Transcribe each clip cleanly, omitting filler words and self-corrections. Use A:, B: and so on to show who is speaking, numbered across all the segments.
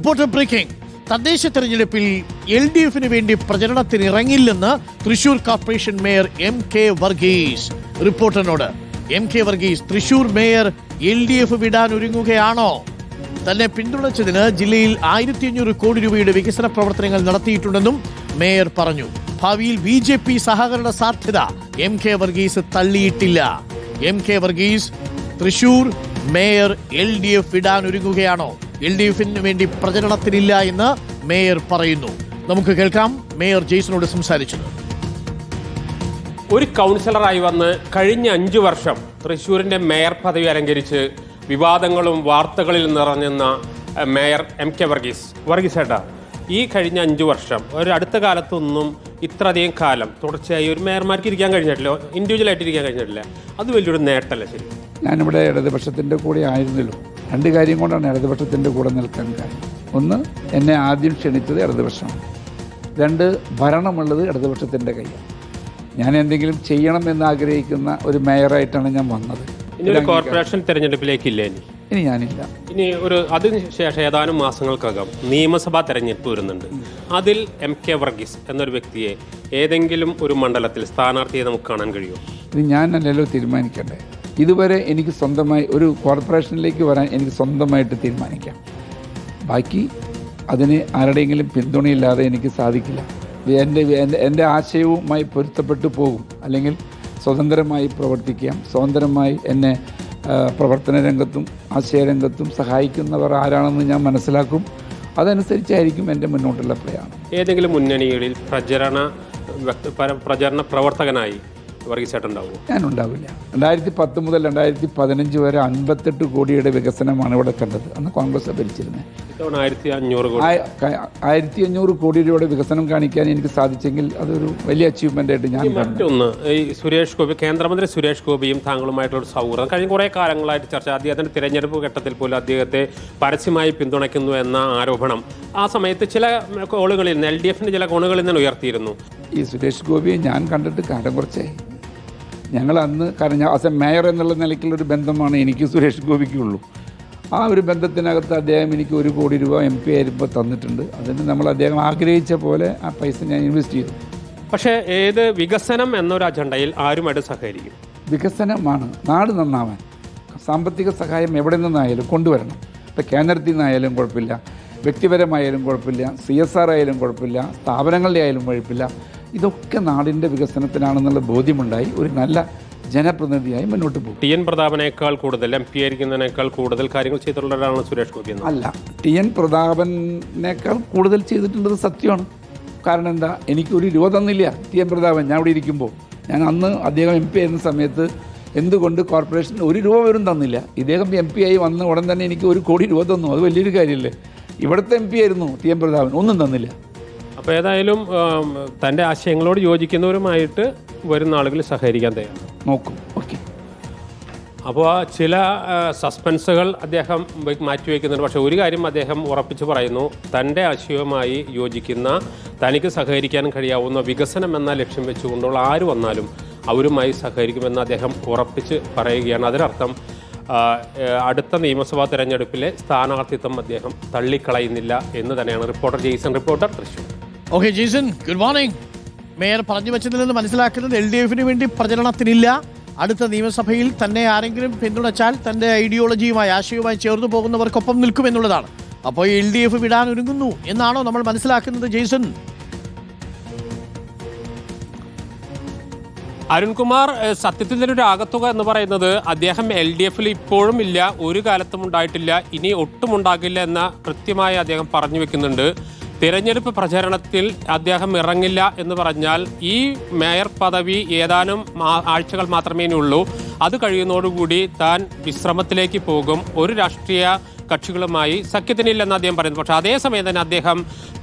A: Reporter breaking. തദ്ദേശ തെരഞ്ഞെടുപ്പിൽ LDF-ന് വേണ്ടി പ്രചരണത്തിന് ഇറങ്ങില്ലെന്ന് Thrissur corporation mayor MK Varghese. റിപ്പോർട്ടറിനോട് MK Varghese, Thrissur mayor LDF വിടാൻ ഒരുങ്ങുകയാണോ? തന്നെ പിന്തുണച്ചതിന് ജില്ലയിൽ 1500 കോടി രൂപയുടെ വികസന പ്രവർത്തനങ്ങൾ നടത്തിയിട്ടുണ്ടെന്നും മേയർ പറഞ്ഞു. ഭാവിയിൽ BJP സഹകരണ സാധ്യത MK വർഗീസ് തള്ളിയിട്ടില്ല. MK Varghese, Thrissur mayor LDF വിടാൻ ഒരുങ്ങുകയാണോ? LDF-ന് വേണ്ടി പ്രചരണത്തിനില്ല എന്ന് മേയർ പറയുന്നു. നമുക്ക് കേൾക്കാം മേയർ ജെയ്സനോട് സംസാരിച്ചത്.
B: ഒരു കൗൺസിലറായി വന്ന് കഴിഞ്ഞ 5 വർഷം തൃശ്ശൂരിൻ്റെ മേയർ പദവി അലങ്കരിച്ച് വിവാദങ്ങളും വാർത്തകളിൽ നിറഞ്ഞെന്ന മേയർ MK വർഗീസ് ഏട്ടാ, ഈ കഴിഞ്ഞ 5 വർഷം ഒരു അടുത്ത കാലത്തൊന്നും ഇത്രയധികം കാലം തുടർച്ചയായി ഒരു മേയർമാർക്ക് ഇരിക്കാൻ കഴിഞ്ഞിട്ടില്ല, ഇൻഡിവിജ്വലായിട്ട് ഇരിക്കാൻ കഴിഞ്ഞിട്ടില്ല. അത് വലിയൊരു നേട്ടമല്ല? ശരി,
C: ഞാനിവിടെ ഇടതുപക്ഷത്തിൻ്റെ കൂടെ ആയിരുന്നല്ലോ. 2 കാര്യം കൊണ്ടാണ് ഇടതുപക്ഷത്തിൻ്റെ കൂടെ നിൽക്കാൻ കാര്യം. ഒന്ന്, എന്നെ ആദ്യം ക്ഷണിച്ചത് ഇടതുപക്ഷമാണ്. 2, ഭരണമുള്ളത് ഇടതുപക്ഷത്തിൻ്റെ കയ്യാണ്. ഞാൻ എന്തെങ്കിലും ചെയ്യണം എന്ന് ആഗ്രഹിക്കുന്ന ഒരു മേയറായിട്ടാണ് ഞാൻ വന്നത്.
B: ഇനി ഒരു കോർപ്പറേഷൻ തെരഞ്ഞെടുപ്പിലേക്കില്ല
C: ഇനി ഞാനില്ല.
B: ഇനി അതിനുശേഷം ഏതാനും മാസങ്ങൾക്കകം നിയമസഭാ തെരഞ്ഞെടുപ്പ് വരുന്നുണ്ട്. അതിൽ MK വർഗീസ് എന്നൊരു വ്യക്തിയെ ഏതെങ്കിലും ഒരു മണ്ഡലത്തിൽ സ്ഥാനാർത്ഥിയെ നമുക്ക് കാണാൻ കഴിയുമോ?
C: ഇത് ഞാനല്ലല്ലോ തീരുമാനിക്കണ്ടേ. ഇതുവരെ എനിക്ക് സ്വന്തമായി ഒരു കോർപ്പറേഷനിലേക്ക് വരാൻ എനിക്ക് സ്വന്തമായിട്ട് തീരുമാനിക്കാം. ബാക്കി അതിന് ആരുടെയെങ്കിലും പിന്തുണയില്ലാതെ എനിക്ക് സാധിക്കില്ല. എൻ്റെ ആശയവുമായി പൊരുത്തപ്പെട്ടു പോകും. അല്ലെങ്കിൽ സ്വതന്ത്രമായി പ്രവർത്തിക്കാം. സ്വതന്ത്രമായി എന്നെ പ്രവർത്തന രംഗത്തും ആശയരംഗത്തും സഹായിക്കുന്നവർ ആരാണെന്ന് ഞാൻ മനസ്സിലാക്കും. അതനുസരിച്ചായിരിക്കും എൻ്റെ മുന്നോട്ടുള്ള പ്രയാണം.
B: ഏതെങ്കിലും മുന്നണികളിൽ പ്രചരണ പ്രവർത്തകനായി വർഗീസേട്ടുണ്ടാവുമോ?
C: ഞാനുണ്ടാവില്ല. 2010 മുതൽ 2015 വരെ 58 കോടിയുടെ വികസനമാണ് ഇവിടെ കണ്ടത്. അന്ന് കോൺഗ്രസ് ഭരിച്ചിരുന്നത്. 1500 കോടി രൂപയുടെ വികസനം കാണിക്കാൻ എനിക്ക് സാധിച്ചെങ്കിൽ അതൊരു വലിയ അച്ചീവ്മെന്റ് ആയിട്ട് ഞാൻ
B: മറ്റൊന്ന്, ഈ സുരേഷ് ഗോപി, കേന്ദ്രമന്ത്രി സുരേഷ് ഗോപിയും താങ്കളുമായിട്ടുള്ള സൗഹൃദം കഴിഞ്ഞ കുറേ കാലങ്ങളായിട്ട് ചർച്ച. അദ്ദേഹത്തിൻ്റെ തിരഞ്ഞെടുപ്പ് ഘട്ടത്തിൽ പോലും അദ്ദേഹത്തെ പരസ്യമായി പിന്തുണയ്ക്കുന്നു എന്ന ആരോപണം ആ സമയത്ത് ചില കോണുകളിൽ നിന്ന്, LDF-ന്റെ ചില കോണുകളിൽ നിന്ന് ഉയർത്തിയിരുന്നു.
C: ഈ സുരേഷ് ഗോപിയെ ഞാൻ കണ്ടിട്ട് കാലം കുറച്ചായി. ഞങ്ങൾ അന്ന് കാരണം ആസ് എ മേയർ എന്നുള്ള നിലയ്ക്കുള്ളൊരു ബന്ധമാണ് എനിക്ക് സുരേഷ് ഗോപിക്കുള്ളൂ. ആ ഒരു ബന്ധത്തിനകത്ത് അദ്ദേഹം എനിക്ക് 1 കോടി രൂപ MP ആയിരുമ്പോൾ തന്നിട്ടുണ്ട്. അതിന് നമ്മൾ അദ്ദേഹം ആഗ്രഹിച്ച പോലെ ആ പൈസ ഞാൻ ഇൻവെസ്റ്റ് ചെയ്തു.
B: പക്ഷേ ഏത് വികസനം എന്നൊരു അജണ്ടയിൽ ആരുമായിട്ട് സഹകരിക്കും?
C: വികസനമാണ് നാട് നന്നാവാൻ. സാമ്പത്തിക സഹായം എവിടെ നിന്നായാലും കൊണ്ടുവരണം. ഇപ്പോൾ കേന്ദ്രത്തിൽ നിന്നായാലും കുഴപ്പമില്ല, വ്യക്തിപരമായാലും കുഴപ്പമില്ല, CSR ആയാലും കുഴപ്പമില്ല, സ്ഥാപനങ്ങളുടെ ആയാലും കുഴപ്പമില്ല. ഇതൊക്കെ നാടിൻ്റെ വികസനത്തിനാണെന്നുള്ള ബോധ്യമുണ്ടായി ഒരു നല്ല ജനപ്രതിനിധിയായി മുന്നോട്ട് പോകും.
B: TN പ്രതാപനേക്കാൾ കൂടുതൽ MP ആയിരിക്കുന്നതിനേക്കാൾ കൂടുതൽ കാര്യങ്ങൾ ചെയ്തിട്ടുള്ളവരാണ് സുരേഷ് ഗോപി.
C: അല്ല, TN പ്രതാപനേക്കാൾ കൂടുതൽ ചെയ്തിട്ടുള്ളത് സത്യമാണ്. കാരണം എന്താ, എനിക്കൊരു രൂപ തന്നില്ല TN പ്രതാപൻ. ഞാൻ ഇവിടെ ഇരിക്കുമ്പോൾ, ഞാൻ അന്ന് അദ്ദേഹം MP ആയിരുന്ന സമയത്ത് എന്തുകൊണ്ട് കോർപ്പറേഷന് 1 രൂപ വരും തന്നില്ല. ഇദ്ദേഹം MP ആയി വന്ന ഉടൻ തന്നെ എനിക്ക് 1 കോടി രൂപ തന്നു. അത് വലിയൊരു കാര്യമല്ലേ. ഇവിടുത്തെ MP ആയിരുന്നു TN പ്രതാപൻ, ഒന്നും തന്നില്ല.
B: അപ്പോൾ ഏതായാലും തൻ്റെ ആശയങ്ങളോട് യോജിക്കുന്നവരുമായിട്ട് വരുന്ന ആളുകൾ സഹകരിക്കാൻ തയ്യാറാണ്.
C: നോക്കും. ഓക്കെ.
B: അപ്പോൾ ചില സസ്പെൻസുകൾ അദ്ദേഹം മാറ്റിവെക്കുന്നുണ്ട്. പക്ഷേ ഒരു കാര്യം അദ്ദേഹം ഉറപ്പിച്ച് പറയുന്നു, തൻ്റെ ആശയവുമായി യോജിക്കുന്ന, തനിക്ക് സഹകരിക്കാൻ കഴിയാവുന്ന വികസനം എന്ന ലക്ഷ്യം വെച്ചുകൊണ്ടുള്ള ആര് വന്നാലും അവരുമായി സഹകരിക്കുമെന്ന് അദ്ദേഹം ഉറപ്പിച്ച് പറയുകയാണ്. അതിനർത്ഥം അടുത്ത നിയമസഭാ തെരഞ്ഞെടുപ്പിലെ സ്ഥാനാർത്ഥിത്വം അദ്ദേഹം തള്ളിക്കളയുന്നില്ല എന്ന് തന്നെയാണ്. Reporter Jason, reporter Thrissur.
A: Okay Jason, good morning. Mayor പറഞ്ഞു വെച്ചതിൽ നിന്ന് മനസ്സിലാക്കുന്നത് LDF-ന് വേണ്ടി പ്രചരണത്തിനില്ല. അടുത്ത നിയമസഭയിൽ തന്നെ ആരെങ്കിലും പിന്തുണച്ചാൽ തൻ്റെ ഐഡിയോളജിയുമായി, ആശയവുമായി ചേർന്ന് പോകുന്നവർക്കൊപ്പം നിൽക്കുമെന്നുള്ളതാണ്. അപ്പോൾ LDF വിടാൻ ഒരുങ്ങുന്നു എന്നാണോ നമ്മൾ മനസ്സിലാക്കുന്നത് ജെയ്സൺ?
B: അരുൺകുമാർ, സത്യത്തിൽ ഒരു ആകത്തുക എന്ന് പറയുന്നത് അദ്ദേഹം LDF-ൽ ഇപ്പോഴും ഇല്ല, ഒരു കാലത്തും ഉണ്ടായിട്ടില്ല, ഇനി ഒട്ടും ഉണ്ടാകില്ല എന്ന കൃത്യമായി അദ്ദേഹം പറഞ്ഞു വെക്കുന്നുണ്ട്. തിരഞ്ഞെടുപ്പ് പ്രചരണത്തിൽ അദ്ദേഹം ഇറങ്ങില്ല എന്ന് പറഞ്ഞാൽ ഈ മേയർ പദവി ഏതാനും ആഴ്ചകൾ മാത്രമേ ഉള്ളൂ. അത് കഴിയുന്നതോടുകൂടി താൻ വിശ്രമത്തിലേക്ക് പോകും. ഒരു രാഷ്ട്രീയ കക്ഷികളുമായി സഖ്യത്തിനില്ലെന്ന് അദ്ദേഹം പറയുന്നു. പക്ഷേ അതേസമയം തന്നെ അദ്ദേഹം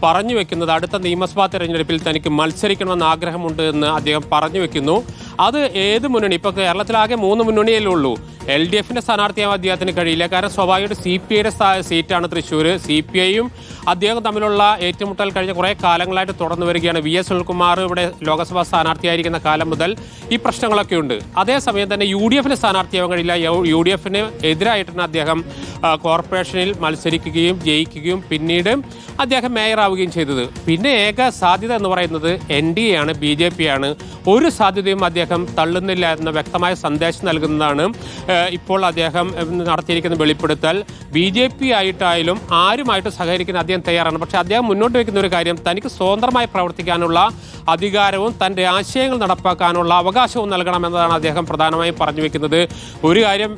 B: പറഞ്ഞു വെക്കുന്നത് അടുത്ത നിയമസഭാ തെരഞ്ഞെടുപ്പിൽ തനിക്ക് മത്സരിക്കണമെന്ന് ആഗ്രഹമുണ്ട് എന്ന് അദ്ദേഹം പറഞ്ഞു വെക്കുന്നു. അത് ഏത് മുന്നണി, ഇപ്പോൾ കേരളത്തിലാകെ 3 മുന്നണിയല്ലേ ഉള്ളൂ. LDF-ന്റെ സ്ഥാനാർത്ഥിയാവാൻ അദ്ദേഹത്തിന് കഴിയില്ല. കാരണം സ്വാഭാവികമായിട്ട് CPI-യുടെ സീറ്റാണ് തൃശ്ശൂർ. CPI-യും അദ്ദേഹം തമ്മിലുള്ള ഏറ്റുമുട്ടൽ കഴിഞ്ഞ കുറേ കാലങ്ങളായിട്ട് തുടർന്നു വരികയാണ്. VS സുനിൽകുമാർ ഇവിടെ ലോക്സഭാ സ്ഥാനാർത്ഥിയായിരിക്കുന്ന കാലം മുതൽ ഈ പ്രശ്നങ്ങളൊക്കെ ഉണ്ട്. അതേസമയം തന്നെ UDF-ന് സ്ഥാനാർത്ഥിയാവാൻ കഴിയില്ല. UDF-ന് എതിരായിട്ടാണ് അദ്ദേഹം കോർപ്പറേറ്റ് കോർപ്പറേഷനിൽ മത്സരിക്കുകയും ജയിക്കുകയും പിന്നീട് അദ്ദേഹം മേയറാവുകയും ചെയ്തത്. പിന്നെ ഏക സാധ്യത എന്ന് പറയുന്നത് NDA ആണ്, BJP ആണ്. ഒരു സാധ്യതയും അദ്ദേഹം തള്ളുന്നില്ല എന്ന വ്യക്തമായ സന്ദേശം നൽകുന്നതാണ് ഇപ്പോൾ അദ്ദേഹം നടത്തിയിരിക്കുന്ന വെളിപ്പെടുത്തൽ. BJP ആയിട്ടായാലും ആരുമായിട്ട് സഹകരിക്കാൻ അദ്ദേഹം തയ്യാറാണ്. പക്ഷേ അദ്ദേഹം മുന്നോട്ട് വയ്ക്കുന്ന ഒരു കാര്യം, തനിക്ക് സ്വതന്ത്രമായി പ്രവർത്തിക്കാനുള്ള അധികാരവും തൻ്റെ ആശയങ്ങൾ നടപ്പാക്കാനുള്ള അവകാശവും നൽകണമെന്നതാണ് അദ്ദേഹം പ്രധാനമായും പറഞ്ഞു വെക്കുന്നത്. ഒരു കാര്യം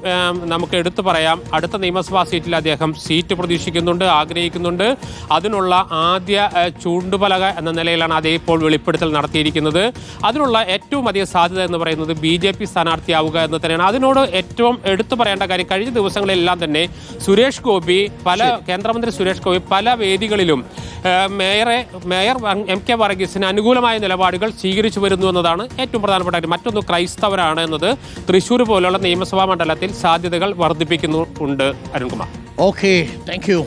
B: നമുക്ക് എടുത്തു പറയാം, അടുത്ത നിയമസഭാ സീറ്റിൽ അദ്ദേഹം സീറ്റ് പ്രതീക്ഷിക്കുന്നുണ്ട്, ആഗ്രഹിക്കുന്നുണ്ട്. അതിനുള്ള ആദ്യ ചൂണ്ടുപലക എന്ന നിലയിലാണ് അദ്ദേഹം ഇപ്പോൾ വെളിപ്പെടുത്തൽ നടത്തിയിരിക്കുന്നത്. അതിനുള്ള ഏറ്റവും അധികം സാധ്യത എന്ന് പറയുന്നത് BJP സ്ഥാനാർത്ഥിയാവുക എന്ന് തന്നെയാണ്. അതിനോട് ഏറ്റവും എടുത്തു പറയേണ്ട കാര്യം, കഴിഞ്ഞ ദിവസങ്ങളിലെല്ലാം തന്നെ കേന്ദ്രമന്ത്രി സുരേഷ് ഗോപി പല വേദികളിലും മേയർ MK വർഗീസിന് അനുകൂലമായ നിലപാടുകൾ സ്വീകരിച്ചു വരുന്നു എന്നതാണ് ഏറ്റവും പ്രധാനപ്പെട്ട കാര്യം. മറ്റൊന്ന് ക്രൈസ്തവരാണ് എന്നത് തൃശ്ശൂർ പോലുള്ള നിയമസഭാ മണ്ഡലത്തിൽ സാധ്യതകൾ വർദ്ധിപ്പിക്കുന്നുണ്ട്. അരുൺകുമാർ.
A: Okay, thank U.